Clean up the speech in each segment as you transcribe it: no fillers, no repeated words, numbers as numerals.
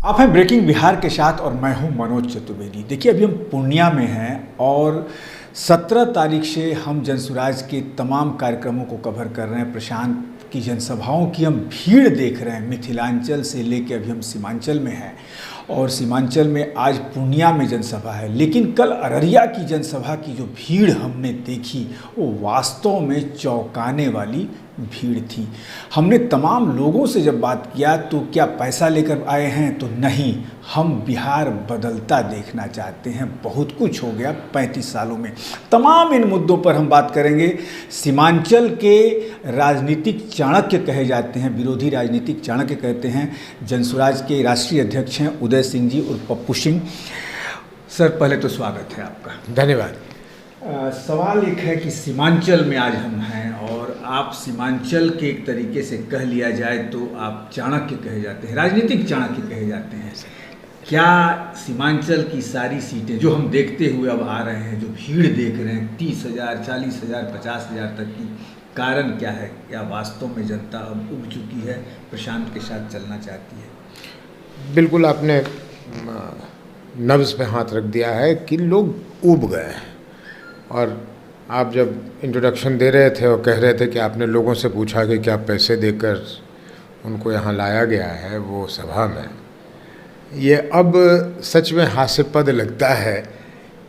आप हैं ब्रेकिंग बिहार के साथ और मैं हूं मनोज चतुर्वेदी। देखिए, अभी हम पूर्णिया में हैं और 17 तारीख से हम जनसुराज के तमाम कार्यक्रमों को कवर कर रहे हैं। प्रशांत की जनसभाओं की हम भीड़ देख रहे हैं, मिथिलांचल से लेके अभी हम सीमांचल में हैं और सीमांचल में आज पूर्णिया में जनसभा है। लेकिन कल अररिया की जनसभा की जो भीड़ हमने देखी वो वास्तव में चौंकाने वाली भीड़ थी। हमने तमाम लोगों से जब बात किया तो क्या पैसा लेकर आए हैं, तो नहीं, हम बिहार बदलता देखना चाहते हैं। बहुत कुछ हो गया 35 सालों में। तमाम इन मुद्दों पर हम बात करेंगे। सीमांचल के राजनीतिक चाणक्य कहे जाते हैं, विरोधी राजनीतिक चाणक्य कहते हैं, जनसुराज के राष्ट्रीय अध्यक्ष हैं उदय सिंह जी और पप्पू सिंह। सर, पहले तो स्वागत है आपका। धन्यवाद। सवाल एक है कि सीमांचल में आज हम हैं और आप सीमांचल के एक तरीके से कह लिया जाए तो आप चाणक्य कहे जाते हैं, राजनीतिक चाणक्य कहे जाते हैं। क्या सीमांचल की सारी सीटें जो हम देखते हुए अब आ रहे हैं, जो भीड़ देख रहे हैं 30,000, 40,000, 50,000 तक की, कारण क्या है? क्या वास्तव में जनता अब उब चुकी है, प्रशांत के साथ चलना चाहती है? बिल्कुल आपने नब्ज़ पे हाथ रख दिया है कि लोग ऊब गए हैं। और आप जब इंट्रोडक्शन दे रहे थे और कह रहे थे कि आपने लोगों से पूछा कि क्या पैसे देकर उनको यहाँ लाया गया है वो सभा में, ये अब सच में हास्यास्पद लगता है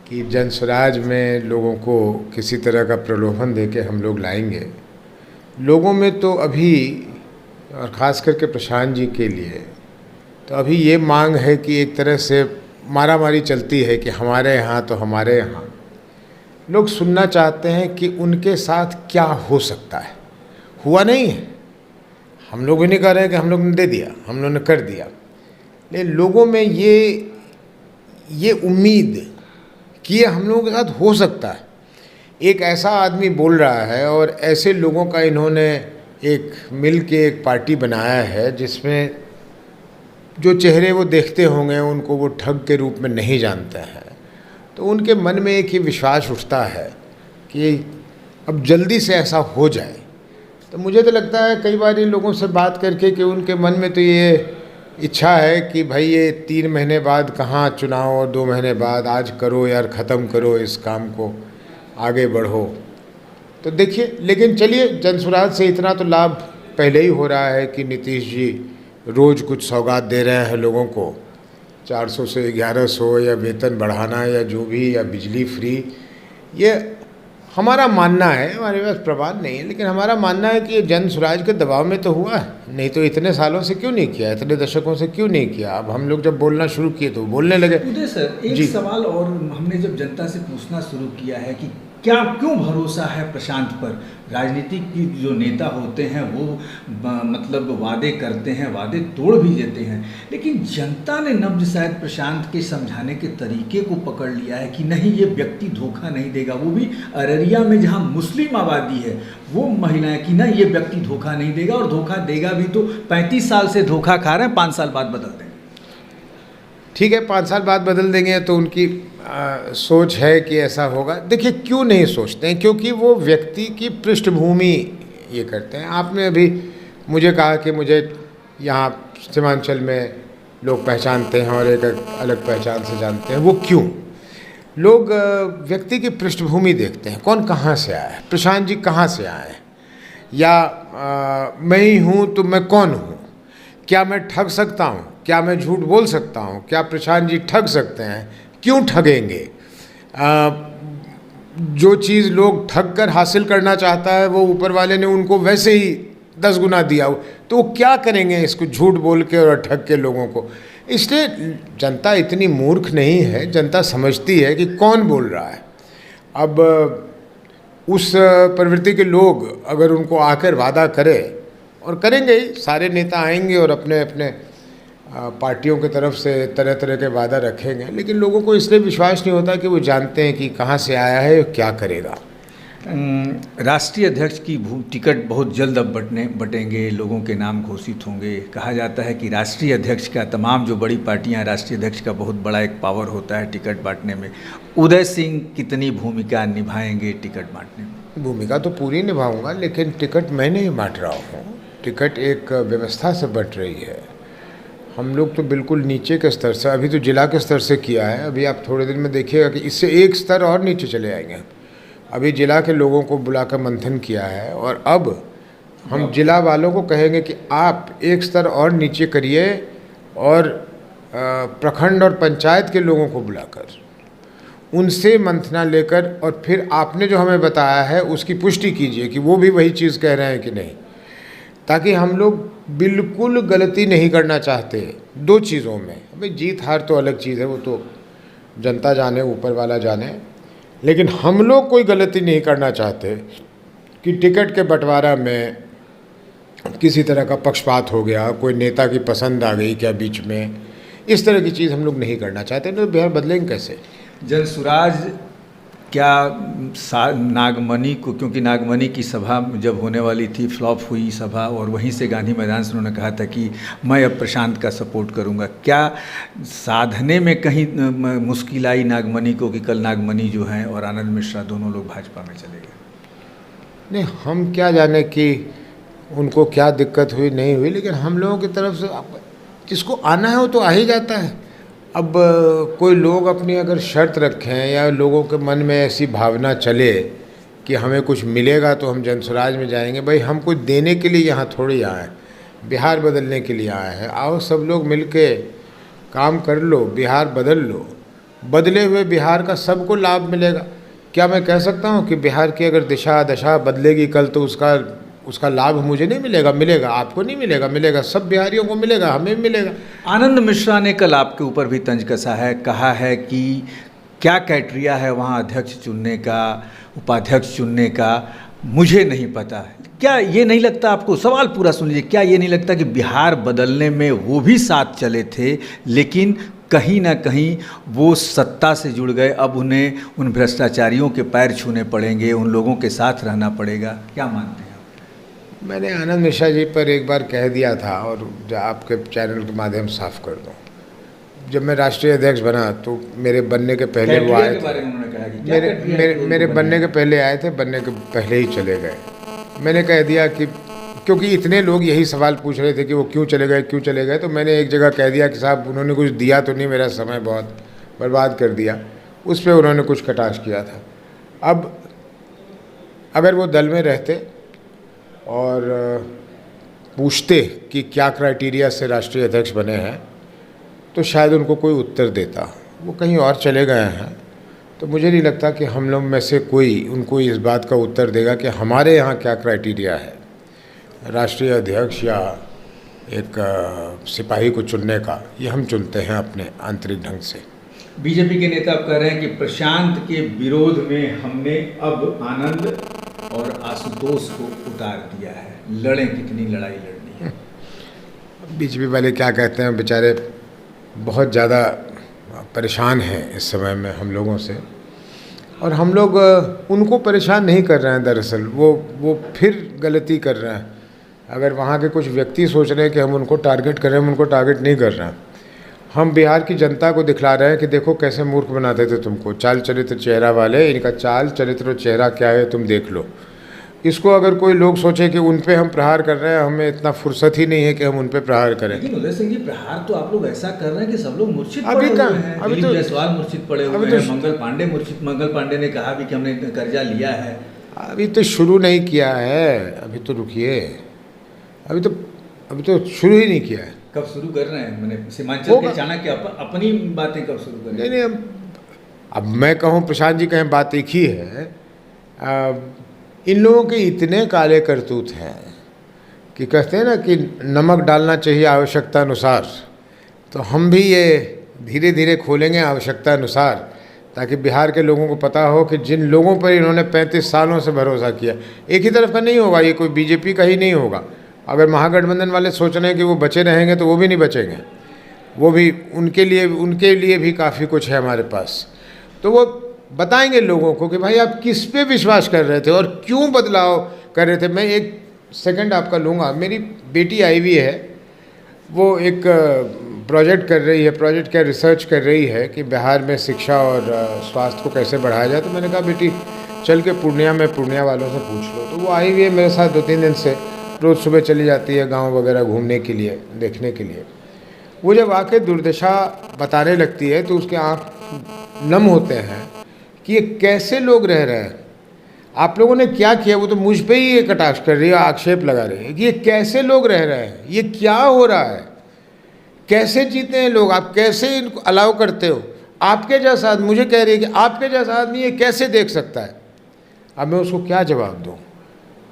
कि जनसुराज में लोगों को किसी तरह का प्रलोभन देके हम लोग लाएंगे। लोगों में तो अभी, और ख़ास करके प्रशांत जी के लिए, तो अभी ये मांग है कि एक तरह से मारामारी चलती है कि हमारे यहाँ तो हमारे यहाँ। लोग सुनना चाहते हैं कि उनके साथ क्या हो सकता है। हुआ नहीं है, हम लोग भी नहीं कह रहे हैं कि हम लोग ने दे दिया, हम लोगों ने कर दिया, लेकिन लोगों में ये उम्मीद कि ये हम लोगों के साथ हो सकता है। एक ऐसा आदमी बोल रहा है और ऐसे लोगों का इन्होंने एक मिल के एक पार्टी बनाया है जिसमें जो चेहरे वो देखते होंगे उनको वो ठग के रूप में नहीं जानते हैं। तो उनके मन में एक ही विश्वास उठता है कि अब जल्दी से ऐसा हो जाए। तो मुझे तो लगता है कई बार इन लोगों से बात करके कि उनके मन में तो ये इच्छा है कि भाई ये 3 महीने बाद कहाँ चुनाव और 2 महीने बाद, आज करो यार, ख़त्म करो इस काम को, आगे बढ़ो। तो देखिए, लेकिन चलिए, जनसुराज से इतना तो लाभ पहले ही हो रहा है कि नीतीश जी रोज़ कुछ सौगात दे रहे हैं लोगों को, 400 से 1100 या वेतन बढ़ाना या जो भी, या बिजली फ्री। ये हमारा मानना है, हमारे पास प्रमाण नहीं है, लेकिन हमारा मानना है कि ये जनसुराज के दबाव में तो हुआ है, नहीं तो इतने सालों से क्यों नहीं किया, इतने दशकों से क्यों नहीं किया। अब हम लोग जब बोलना शुरू किए तो बोलने लगे। उदय सर, एक सवाल और हमने जब जनता से पूछना शुरू किया है कि क्यों भरोसा है प्रशांत पर। राजनीतिक की जो नेता होते हैं वो मतलब वादे करते हैं, वादे तोड़ भी देते हैं, लेकिन जनता ने नब्ज शायद प्रशांत के समझाने के तरीके को पकड़ लिया है कि नहीं, ये व्यक्ति धोखा नहीं देगा। वो भी अररिया में जहां मुस्लिम आबादी है, वो महिलाएं, कि नहीं, ये व्यक्ति धोखा नहीं देगा, और धोखा देगा भी तो 35 साल से धोखा खा रहे हैं, 5 साल बाद बदल देंगे। ठीक है, 5 साल बाद बदल देंगे तो उनकी सोच है कि ऐसा होगा। देखिए, क्यों नहीं सोचते हैं, क्योंकि वो व्यक्ति की पृष्ठभूमि ये करते हैं। आपने अभी मुझे कहा कि मुझे यहाँ सीमांचल में लोग पहचानते हैं और एक अलग पहचान से जानते हैं। वो क्यों? लोग व्यक्ति की पृष्ठभूमि देखते हैं, कौन कहाँ से आया है, प्रशांत जी कहाँ से आए हैं, या मैं ही हूँ तो मैं कौन हूँ, क्या मैं ठग सकता हूँ, क्या मैं झूठ बोल सकता हूँ, क्या प्रशांत जी ठग सकते हैं, क्यों ठगेंगे। जो चीज़ लोग ठग कर हासिल करना चाहता है वो ऊपर वाले ने उनको वैसे ही 10 गुना दिया, तो वो क्या करेंगे इसको झूठ बोल के और ठग के लोगों को। इसलिए जनता इतनी मूर्ख नहीं है, जनता समझती है कि कौन बोल रहा है। अब उस प्रवृत्ति के लोग अगर उनको आकर वादा करे, और करेंगे ही, सारे नेता आएंगे और अपने अपने पार्टियों की तरफ से तरह तरह के वादा रखेंगे, लेकिन लोगों को इसलिए विश्वास नहीं होता कि वो जानते हैं कि कहाँ से आया है और क्या करेगा। राष्ट्रीय अध्यक्ष की टिकट बहुत जल्द अब बटेंगे, लोगों के नाम घोषित होंगे। कहा जाता है कि राष्ट्रीय अध्यक्ष का, तमाम जो बड़ी पार्टियां, राष्ट्रीय अध्यक्ष का बहुत बड़ा एक पावर होता है टिकट बांटने में। उदय सिंह कितनी भूमिका निभाएंगे टिकट बांटने में? भूमिका तो पूरी निभाऊंगा, लेकिन टिकट मैं नहीं बांट रहा हूँ, टिकट एक व्यवस्था से बट रही है। हम लोग तो बिल्कुल नीचे के स्तर से, अभी तो जिला के स्तर से किया है। अभी आप थोड़े दिन में देखिएगा कि इससे एक स्तर और नीचे चले आएंगे। अभी जिला के लोगों को बुलाकर मंथन किया है और अब हम जिला वालों को कहेंगे कि आप एक स्तर और नीचे करिए और प्रखंड और पंचायत के लोगों को बुलाकर उनसे मंथना लेकर और फिर आपने जो हमें बताया है उसकी पुष्टि कीजिए कि वो भी वही चीज़ कह रहे हैं कि नहीं, ताकि हम लोग बिल्कुल गलती नहीं करना चाहते दो चीज़ों में। भाई जीत हार तो अलग चीज़ है, वो तो जनता जाने, ऊपर वाला जाने, लेकिन हम लोग कोई गलती नहीं करना चाहते कि टिकट के बंटवारा में किसी तरह का पक्षपात हो गया, कोई नेता की पसंद आ गई क्या बीच में, इस तरह की चीज़ हम लोग नहीं करना चाहते। तो बिहार बदलेंगे कैसे? जनसुराज क्या नागमणि को, क्योंकि नागमणि की सभा जब होने वाली थी फ्लॉप हुई सभा और वहीं से गांधी मैदान से उन्होंने कहा था कि मैं अब प्रशांत का सपोर्ट करूंगा, क्या साधने में कहीं मुश्किल आई नागमणि को कि कल नागमणि जो हैं और आनंद मिश्रा दोनों लोग भाजपा में चले गए? नहीं, हम क्या जाने कि उनको क्या दिक्कत हुई नहीं हुई, लेकिन हम लोगों की तरफ से जिसको आना है वो तो आ ही जाता है। अब कोई लोग अपनी अगर शर्त रखें या लोगों के मन में ऐसी भावना चले कि हमें कुछ मिलेगा तो हम जनसुराज में जाएंगे, भाई हम कुछ देने के लिए यहाँ थोड़ी आए, बिहार बदलने के लिए आए हैं। आओ सब लोग मिल के काम कर लो, बिहार बदल लो, बदले हुए बिहार का सबको लाभ मिलेगा। क्या मैं कह सकता हूँ कि बिहार की अगर दिशा दशा बदलेगी कल तो उसका लाभ मुझे नहीं मिलेगा? मिलेगा, आपको नहीं मिलेगा? मिलेगा, सब बिहारियों को मिलेगा, हमें भी मिलेगा। आनंद मिश्रा ने कल आपके ऊपर भी तंज कसा है, कहा है कि क्या क्राइटेरिया है वहाँ अध्यक्ष चुनने का, उपाध्यक्ष चुनने का, मुझे नहीं पता है। क्या ये नहीं लगता आपको, सवाल पूरा सुन लीजिए, क्या ये नहीं लगता कि बिहार बदलने में वो भी साथ चले थे, लेकिन कहीं ना कहीं वो सत्ता से जुड़ गए, अब उन्हें उन भ्रष्टाचारियों के पैर छूने पड़ेंगे, उन लोगों के साथ रहना पड़ेगा? क्या मानते हैं? मैंने आनंद मिश्रा जी पर एक बार कह दिया था और जो आपके चैनल के माध्यम साफ कर दूं, जब मैं राष्ट्रीय अध्यक्ष बना तो मेरे बनने के पहले वो आए थे, मेरे बनने के पहले आए थे, बनने के पहले ही चले गए। मैंने कह दिया कि क्योंकि इतने लोग यही सवाल पूछ रहे थे कि वो क्यों चले गए, क्यों चले गए, तो मैंने एक जगह कह दिया कि साहब उन्होंने कुछ दिया तो नहीं, मेरा समय बहुत बर्बाद कर दिया। उस पर उन्होंने कुछ कटाक्ष किया था। अब अगर वो दल में रहते और पूछते कि क्या क्राइटेरिया से राष्ट्रीय अध्यक्ष बने हैं तो शायद उनको कोई उत्तर देता। वो कहीं और चले गए हैं तो मुझे नहीं लगता कि हम लोग में से कोई उनको इस बात का उत्तर देगा कि हमारे यहाँ क्या क्राइटेरिया है राष्ट्रीय अध्यक्ष या एक सिपाही को चुनने का। ये हम चुनते हैं अपने आंतरिक ढंग से। बीजेपी के नेता अब कह रहे हैं कि प्रशांत के विरोध में हमने अब आनंद और आशुतोष को उतार दिया है, लड़ें कितनी लड़ाई लड़नी है। बीजेपी वाले क्या कहते हैं, बेचारे बहुत ज़्यादा परेशान हैं इस समय में हम लोगों से, और हम लोग उनको परेशान नहीं कर रहे हैं। दरअसल वो फिर गलती कर रहे हैं। अगर वहाँ के कुछ व्यक्ति सोच रहे हैं कि हम उनको टारगेट कर रहे हैं, हम उनको टारगेट नहीं कर रहे हैं। हम बिहार की जनता को दिखला रहे हैं कि देखो कैसे मूर्ख बनाते थे तुमको, चाल चरित्र चेहरा वाले, इनका चाल चरित्र और चेहरा क्या है तुम देख लो। इसको अगर कोई लोग सोचे कि उन पे हम प्रहार कर रहे हैं, हमें इतना फुर्सत ही नहीं है कि हम उन पे प्रहार करें। लेकिन उदय सिंह जी, प्रहार तो आप लोग ऐसा कर रहे हैं कि सब लोग मूर्छित पड़े हुए हैं। अभी तो जायसवाल मूर्छित पड़े हुए हैं, मंगल पांडे मूर्छित। मंगल पांडे ने कहा भी कि हमने कर्जा लिया है। अभी तो शुरू नहीं किया है, अभी तो रुकिए, अभी तो शुरू ही नहीं किया है। कब शुरू कर रहे हैं? मैंने सीमांचल के चाणक्य अपनी बातें कब शुरू करें? नहीं, अब मैं कहूँ, प्रशांत जी कहें, बात एक ही है। इन लोगों के इतने काले करतूत हैं कि कहते हैं ना कि नमक डालना चाहिए आवश्यकता अनुसार, तो हम भी ये धीरे धीरे खोलेंगे आवश्यकता अनुसार, ताकि बिहार के लोगों को पता हो कि जिन लोगों पर इन्होंने 35 सालों से भरोसा किया, एक ही तरफ का नहीं होगा, ये कोई बीजेपी का ही नहीं होगा। अगर महागठबंधन वाले सोच रहे हैं कि वो बचे रहेंगे तो वो भी नहीं बचेंगे। वो भी उनके लिए भी काफ़ी कुछ है हमारे पास। तो वो बताएंगे लोगों को कि भाई आप किस पे विश्वास कर रहे थे और क्यों बदलाव कर रहे थे। मैं एक सेकंड आपका लूँगा। मेरी बेटी आई हुई है, वो एक प्रोजेक्ट कर रही है, प्रोजेक्ट क्या रिसर्च कर रही है कि बिहार में शिक्षा और स्वास्थ्य को कैसे बढ़ाया जाए। तो मैंने कहा बेटी चल के पूर्णिया वालों से पूछ लो। तो वो आई हुई है मेरे साथ 2-3 दिन से, रोज़ सुबह चली जाती है गांव वगैरह घूमने के लिए, देखने के लिए। वो जब आके दुर्दशा बताने लगती है तो उसके आँख नम होते हैं कि ये कैसे लोग रह रहे हैं, आप लोगों ने क्या किया। वो तो मुझ पे ही ये कटाक्ष कर रही है, आक्षेप लगा रही है कि ये कैसे लोग रह रहे हैं, ये क्या हो रहा है, कैसे जीते हैं लोग, आप कैसे इनको अलाउ करते हो। आपके जैसा आदमी मुझे कह रही है कि आपके जैसा आदमी ये कैसे देख सकता है। अब मैं उसको क्या जवाब दूँ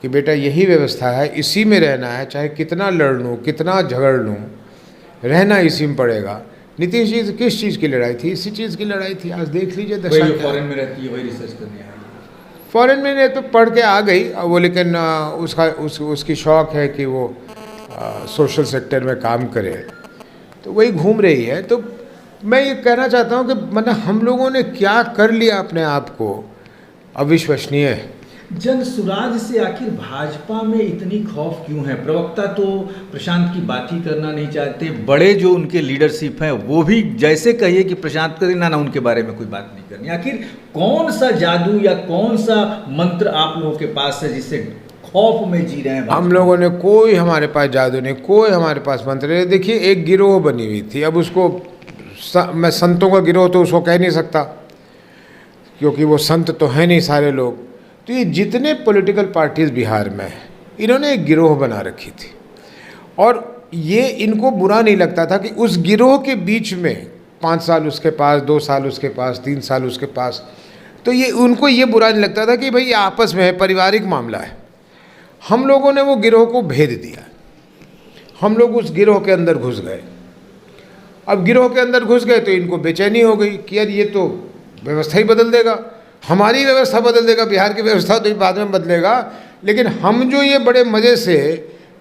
कि बेटा यही व्यवस्था है, इसी में रहना है, चाहे कितना लड़ लूँ कितना झगड़ लूँ, रहना इसी में पड़ेगा। नीतीश जी किस चीज़ की लड़ाई थी, इसी चीज़ की लड़ाई थी। आज देख लीजिए दशा। फॉरेन में रहती है वही रिसर्च करने आई, फॉरेन में तो पढ़ के आ गई वो, लेकिन उसकी शौक़ है कि वो सोशल सेक्टर में काम करे, तो वही घूम रही है। तो मैं ये कहना चाहता हूँ कि मतलब हम लोगों ने क्या कर लिया अपने आप को, अविश्वसनीय है। जनसुराज से आखिर भाजपा में इतनी खौफ क्यों है? प्रवक्ता तो प्रशांत की बात ही करना नहीं चाहते, बड़े जो उनके लीडरशिप हैं वो भी जैसे कहिए कि प्रशांत करें ना उनके बारे में कोई बात नहीं करनी। आखिर कौन सा जादू या कौन सा मंत्र आप लोगों के पास है जिससे खौफ में जी रहे हैं? हम लोगों ने कोई, हमारे पास जादू नहीं, कोई हमारे पास मंत्र नहीं। देखिए एक गिरोह बनी हुई थी, अब उसको मैं संतों का गिरोह तो उसको कह नहीं सकता क्योंकि वो संत तो हैं नहीं सारे लोग। तो ये जितने पॉलिटिकल पार्टीज़ बिहार में हैं इन्होंने एक गिरोह बना रखी थी, और ये इनको बुरा नहीं लगता था कि उस गिरोह के बीच में 5 साल उसके पास, 2 साल उसके पास, 3 साल उसके पास, तो ये उनको ये बुरा नहीं लगता था कि भाई ये आपस में है, पारिवारिक मामला है। हम लोगों ने वो गिरोह को भेद दिया, हम लोग उस गिरोह के अंदर घुस गए। अब गिरोह के अंदर घुस गए तो इनको बेचैनी हो गई कि यार ये तो व्यवस्था ही बदल देगा, हमारी व्यवस्था बदल देगा, बिहार की व्यवस्था तो बाद में बदलेगा, लेकिन हम जो ये बड़े मज़े से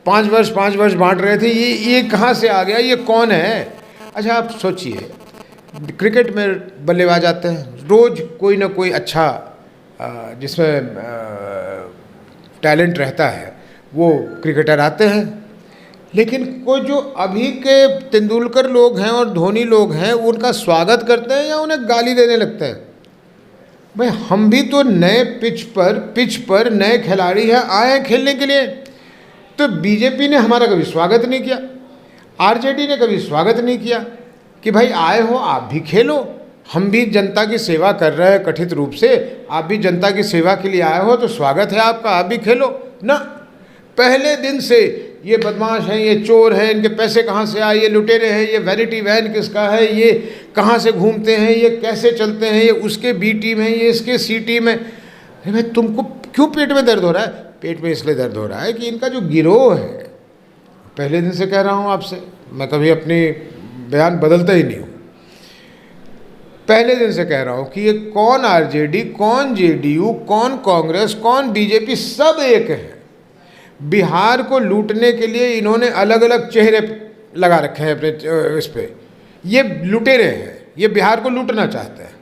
5 वर्ष बांट रहे थे, ये कहाँ से आ गया, ये कौन है। अच्छा आप सोचिए, क्रिकेट में बल्लेबाज आते हैं, रोज़ कोई ना कोई अच्छा जिसमें टैलेंट रहता है वो क्रिकेटर आते हैं, लेकिन कोई जो अभी के तेंदुलकर लोग हैं और धोनी लोग हैं उनका स्वागत करते हैं या उन्हें गाली देने लगते हैं। भाई हम भी तो नए पिच पर नए खिलाड़ी हैं, आए हैं खेलने के लिए। तो बीजेपी ने हमारा कभी स्वागत नहीं किया, आरजेडी ने कभी स्वागत नहीं किया कि भाई आए हो आप भी खेलो, हम भी जनता की सेवा कर रहे हैं कथित रूप से, आप भी जनता की सेवा के लिए आए हो तो स्वागत है आपका, आप भी खेलो ना। पहले दिन से ये बदमाश हैं, ये चोर हैं, इनके पैसे कहाँ से आए, ये लुटेरे हैं, ये वैनिटी वैन किसका है, ये कहाँ से घूमते हैं, ये कैसे चलते हैं, ये उसके बी टीम है, ये इसके सी टीम है। अरे भाई तुमको क्यों पेट में दर्द हो रहा है? पेट में इसलिए दर्द हो रहा है कि इनका जो गिरोह है, पहले दिन से कह रहा हूँ आपसे, मैं कभी अपनी बयान बदलता ही नहीं हूँ, पहले दिन से कह रहा हूँ कि ये कौन आरजेडी, कौन जेडीयू, कौन कांग्रेस, कौन बीजेपी, सब एक है। बिहार को लूटने के लिए इन्होंने अलग अलग चेहरे लगा रखे हैं अपने इस पे, ये लुटेरे हैं, ये बिहार को लूटना चाहते हैं।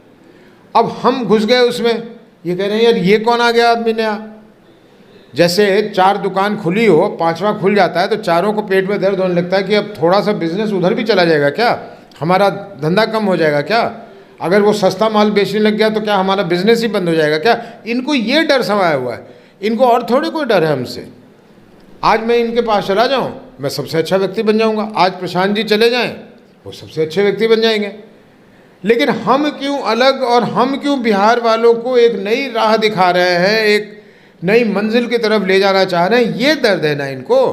अब हम घुस गए उसमें, ये कह रहे हैं यार ये कौन आ गया आदमी नया। जैसे 4 दुकान खुली हो, 5वां खुल जाता है तो चारों को पेट में दर्द होने लगता है कि अब थोड़ा सा बिजनेस उधर भी चला जाएगा क्या, हमारा धंधा कम हो जाएगा क्या, अगर वो सस्ता माल बेचने लग गया तो क्या हमारा बिजनेस ही बंद हो जाएगा क्या। इनको ये डर समाया हुआ है, इनको और थोड़ी कोई डर है हमसे। आज मैं इनके पास चला जाऊं, मैं सबसे अच्छा व्यक्ति बन जाऊंगा, आज प्रशांत जी चले जाएं, वो सबसे अच्छे व्यक्ति बन जाएंगे। लेकिन हम क्यों अलग, और हम क्यों बिहार वालों को एक नई राह दिखा रहे हैं, एक नई मंजिल की तरफ ले जाना चाह रहे हैं, ये दर्द है ना इनको।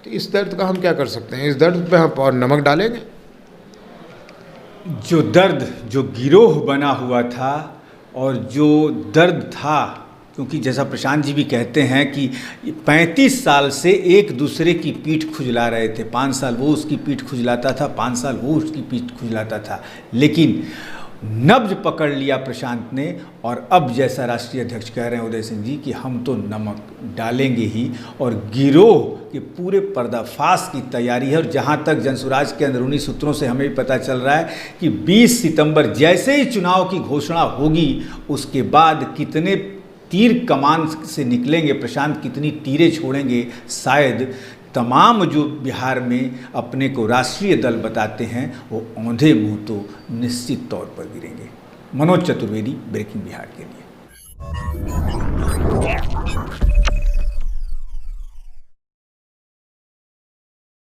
तो इस दर्द का हम क्या कर सकते हैं, इस दर्द पे हम और नमक डालेंगे। जो दर्द, जो गिरोह बना हुआ था और जो दर्द था, क्योंकि जैसा प्रशांत जी भी कहते हैं कि 35 साल से एक दूसरे की पीठ खुजला रहे थे, 5 साल वो उसकी पीठ खुजलाता था, 5 साल वो उसकी पीठ खुजलाता था, लेकिन नब्ज पकड़ लिया प्रशांत ने। और अब जैसा राष्ट्रीय अध्यक्ष कह रहे हैं उदय सिंह जी कि हम तो नमक डालेंगे ही, और गिरोह के पूरे पर्दाफाश की तैयारी है। और जहां तक जनसुराज के अंदरूनी सूत्रों से हमें भी पता चल रहा है कि 20 सितंबर जैसे ही चुनाव की घोषणा होगी, उसके बाद कितने तीर कमान से निकलेंगे प्रशांत, कितनी तीरें छोड़ेंगे, शायद तमाम जो बिहार में अपने को राष्ट्रीय दल बताते हैं वो औंधे मुंह तो निश्चित तौर पर गिरेंगे। मनोज चतुर्वेदी, ब्रेकिंग बिहार के लिए।